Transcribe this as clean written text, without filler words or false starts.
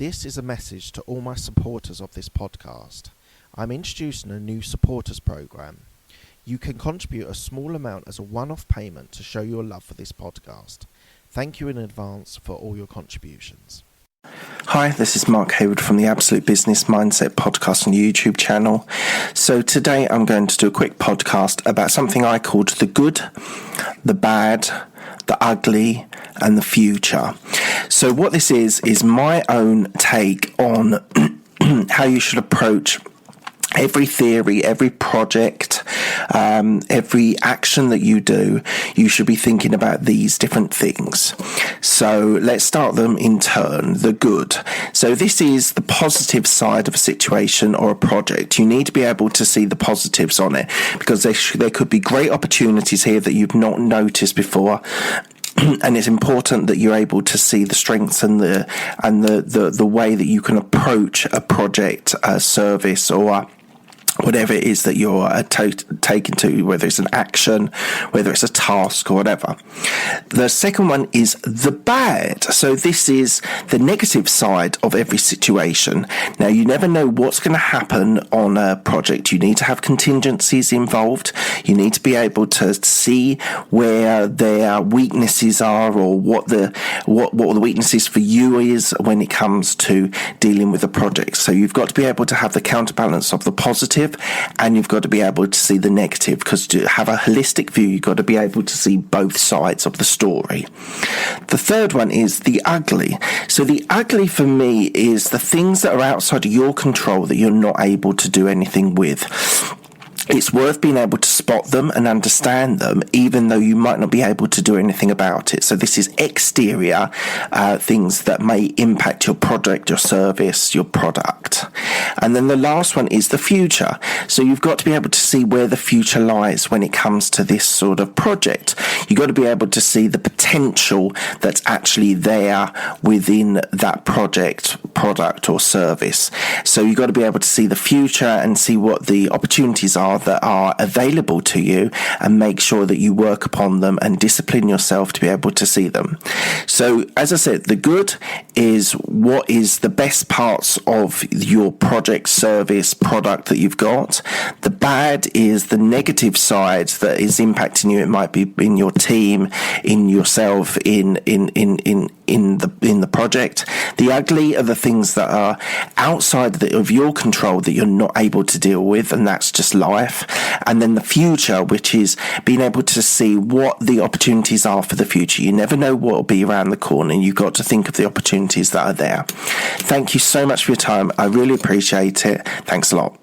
This is a message to all my supporters of this podcast. I'm introducing a new supporters program. You can contribute a small amount as a one-off payment to show your love for this podcast. Thank you in advance for all your contributions. Hi, this is Mark Hayward from the Absolute Business Mindset podcast and YouTube channel. So today I'm going to do a quick podcast about something I called the good, the bad, the ugly, and the future. So what this is my own take on how you should approach every theory, every project, every action that you do. You should be thinking about these different things. So let's start them in turn. The good. So this is the positive side of a situation or a project. You need to be able to see the positives on it, because there could be great opportunities here that you've not noticed before. And it's important that you're able to see the strengths and the way that you can approach a project, a service, or whatever it is that you're taking to, whether it's an action, whether it's a task or whatever. The second one is the bad. So this is the negative side of every situation. Now, you never know what's going to happen on a project. You need to have contingencies involved. You need to be able to see where their weaknesses are, or what the weaknesses for you is when it comes to dealing with a project. So you've got to be able to have the counterbalance of the positive, and you've got to be able to see the negative, because to have a holistic view, you've got to be able to see both sides of the story. The third one is the ugly. So the ugly for me is the things that are outside of your control that you're not able to do anything with. It's worth being able to spot them and understand them, even though you might not be able to do anything about it. So this is exterior things that may impact your project, your service, your product. And then the last one is the future. So you've got to be able to see where the future lies when it comes to this sort of project. You've got to be able to see the potential that's actually there within that project, product or service. So you've got to be able to see the future and see what the opportunities are that are available to you, and make sure that you work upon them and discipline yourself to be able to see them. So as I said, the good is what is the best parts of your project, service, product that you've got. The bad is the negative side that is impacting you. It might be in your team, in yourself, in the project. The ugly are the things that are outside of your control that you're not able to deal with, and that's just life. And then the future, which is being able to see what the opportunities are for the future. You never know what will be around the corner, and you've got to think of the opportunities that are there. Thank you so much for your time. I really appreciate it. Thanks a lot.